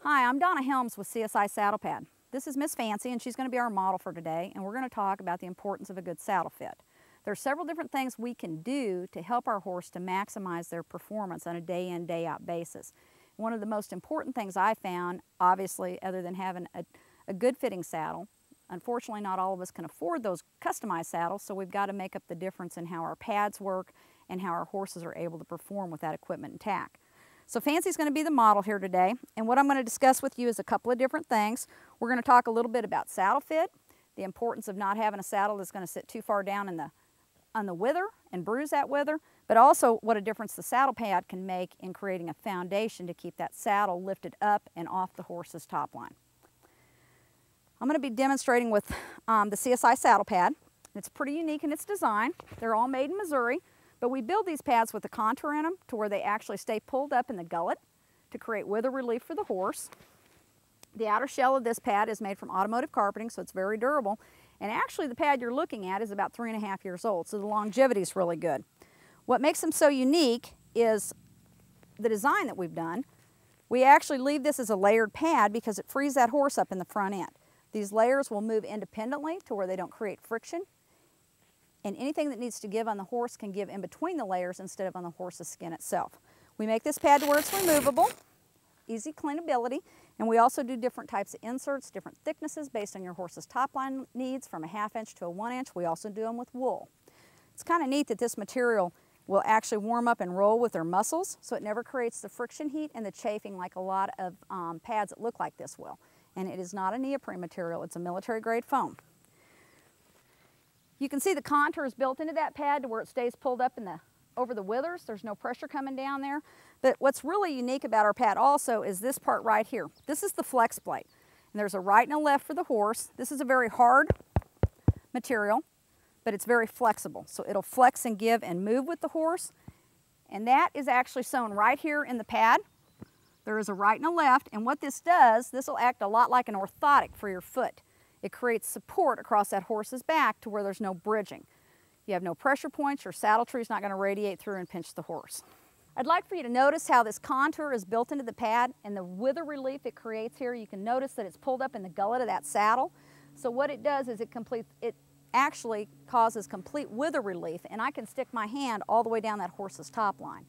Hi, I'm Donna Helms with CSI Saddlepad. This is Miss Fancy, and she's going to be our model for today, and we're going to talk about the importance of a good saddle fit. There are several different things we can do to help our horse to maximize their performance on a day-in, day-out basis. One of the most important things I found, obviously, other than having a good fitting saddle, unfortunately not all of us can afford those customized saddles, so we've got to make up the difference in how our pads work and how our horses are able to perform with that equipment and tack. So Fancy's going to be the model here today, and what I'm going to discuss with you is a couple of different things. We're going to talk a little bit about saddle fit, the importance of not having a saddle that's going to sit too far down on the wither and bruise that wither, but also what a difference the saddle pad can make in creating a foundation to keep that saddle lifted up and off the horse's top line. I'm going to be demonstrating with the CSI Saddlepad. It's pretty unique in its design. They're all made in Missouri. But we build these pads with a contour in them to where they actually stay pulled up in the gullet to create wither relief for the horse. The outer shell of this pad is made from automotive carpeting, so it's very durable. And actually the pad you're looking at is about 3.5 years old, so the longevity is really good. What makes them so unique is the design that we've done. We actually leave this as a layered pad because it frees that horse up in the front end. These layers will move independently to where they don't create friction. And anything that needs to give on the horse can give in between the layers instead of on the horse's skin itself. We make this pad to where it's removable, easy cleanability, and we also do different types of inserts, different thicknesses based on your horse's top line needs, from a 1/2 inch to a 1 inch. We also do them with wool. It's kind of neat that this material will actually warm up and roll with their muscles, so it never creates the friction heat and the chafing like a lot of pads that look like this will. And it is not a neoprene material, it's a military grade foam. You can see the contour is built into that pad to where it stays pulled up over the withers. There's no pressure coming down there. But what's really unique about our pad also is this part right here. This is the flex plate. And there's a right and a left for the horse. This is a very hard material, but it's very flexible. So it'll flex and give and move with the horse. And that is actually sewn right here in the pad. There is a right and a left. And what this does, this will act a lot like an orthotic for your foot. It creates support across that horse's back to where there's no bridging. You have no pressure points, your saddle tree is not going to radiate through and pinch the horse. I'd like for you to notice how this contour is built into the pad and the wither relief it creates here. You can notice that it's pulled up in the gullet of that saddle. So what it does is it actually causes complete wither relief, and I can stick my hand all the way down that horse's top line.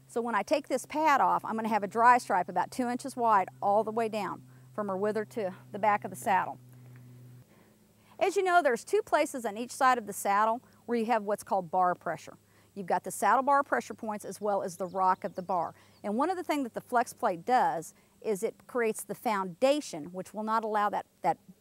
So when I take this pad off, I'm going to have a dry stripe about 2 inches wide all the way down from her wither to the back of the saddle. As you know, there's 2 places on each side of the saddle where you have what's called bar pressure. You've got the saddle bar pressure points as well as the rock of the bar. And one of the things that the flex plate does is it creates the foundation, which will not allow that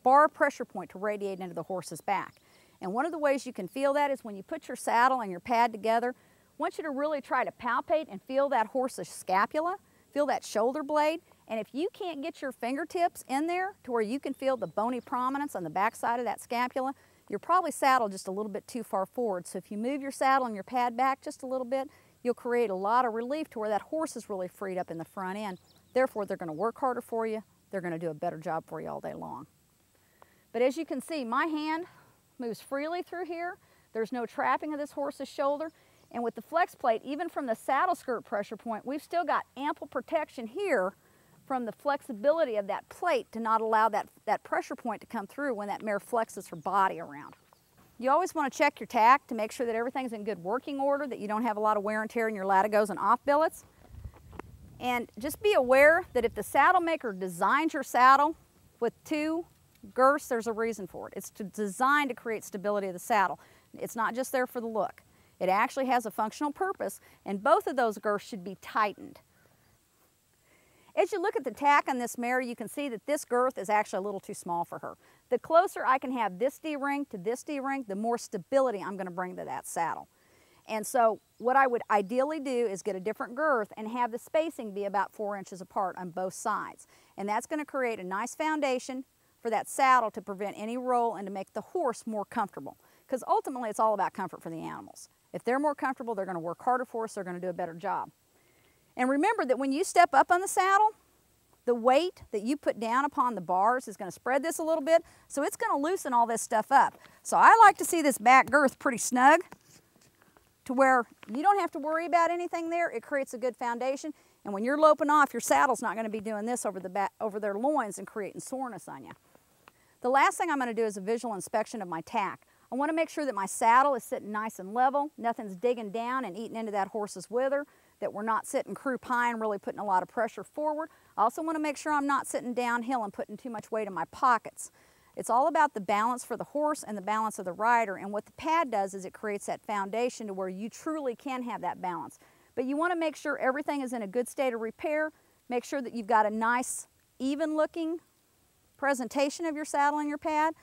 bar pressure point to radiate into the horse's back. And one of the ways you can feel that is when you put your saddle and your pad together, I want you to really try to palpate and feel that horse's scapula, feel that shoulder blade. And if you can't get your fingertips in there to where you can feel the bony prominence on the back side of that scapula, you're probably saddled just a little bit too far forward. So if you move your saddle and your pad back just a little bit, you'll create a lot of relief to where that horse is really freed up in the front end. Therefore, they're going to work harder for you. They're going to do a better job for you all day long. But as you can see, my hand moves freely through here. There's no trapping of this horse's shoulder. And with the flex plate, even from the saddle skirt pressure point, we've still got ample protection here from the flexibility of that plate to not allow that pressure point to come through when that mare flexes her body around. You always want to check your tack to make sure that everything's in good working order, that you don't have a lot of wear and tear in your latigos and off billets. And just be aware that if the saddle maker designs your saddle with 2 girths, there's a reason for it. It's designed to create stability of the saddle. It's not just there for the look. It actually has a functional purpose, and both of those girths should be tightened. As you look at the tack on this mare, you can see that this girth is actually a little too small for her. The closer I can have this D-ring to this D-ring, the more stability I'm going to bring to that saddle. And so what I would ideally do is get a different girth and have the spacing be about 4 inches apart on both sides. And that's going to create a nice foundation for that saddle to prevent any roll and to make the horse more comfortable. Because ultimately it's all about comfort for the animals. If they're more comfortable, they're going to work harder for us, they're going to do a better job. And remember that when you step up on the saddle, the weight that you put down upon the bars is going to spread this a little bit, so it's going to loosen all this stuff up. So I like to see this back girth pretty snug to where you don't have to worry about anything there. It creates a good foundation. And when you're loping off, your saddle's not going to be doing this over the back, over their loins and creating soreness on you. The last thing I'm going to do is a visual inspection of my tack. I want to make sure that my saddle is sitting nice and level, nothing's digging down and eating into that horse's wither, that we're not sitting croup high and really putting a lot of pressure forward. I also want to make sure I'm not sitting downhill and putting too much weight in my pockets. It's all about the balance for the horse and the balance of the rider, and what the pad does is it creates that foundation to where you truly can have that balance. But you want to make sure everything is in a good state of repair, make sure that you've got a nice, even looking presentation of your saddle and your pad.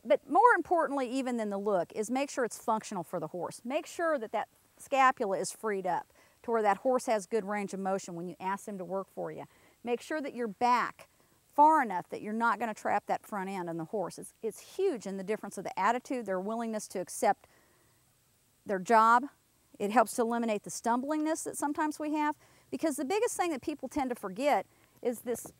But more importantly even than the look is make sure it's functional for the horse. Make sure that that scapula is freed up to where that horse has good range of motion when you ask them to work for you. Make sure that you're back far enough that you're not going to trap that front end on the horse. It's huge in the difference of the attitude, their willingness to accept their job. It helps to eliminate the stumblingness that sometimes we have, because the biggest thing that people tend to forget is this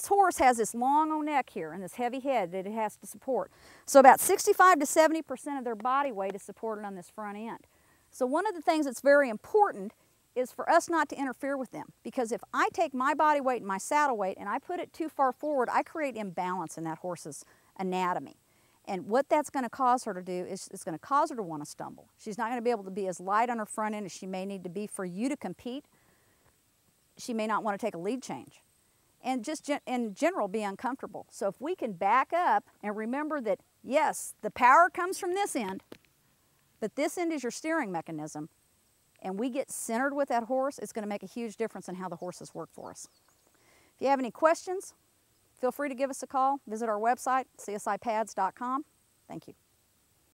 horse has this long old neck here and this heavy head that it has to support. So about 65 to 70% of their body weight is supported on this front end. So one of the things that's very important is for us not to interfere with them, because if I take my body weight and my saddle weight and I put it too far forward, I create imbalance in that horse's anatomy. And what that's going to cause her to do is it's going to cause her to want to stumble. She's not going to be able to be as light on her front end as she may need to be for you to compete. She may not want to take a lead change. And just in general be uncomfortable. So if we can back up and remember that, yes, the power comes from this end, but this end is your steering mechanism, and we get centered with that horse, it's going to make a huge difference in how the horses work for us. If you have any questions, feel free to give us a call. Visit our website, CSIpads.com. Thank you.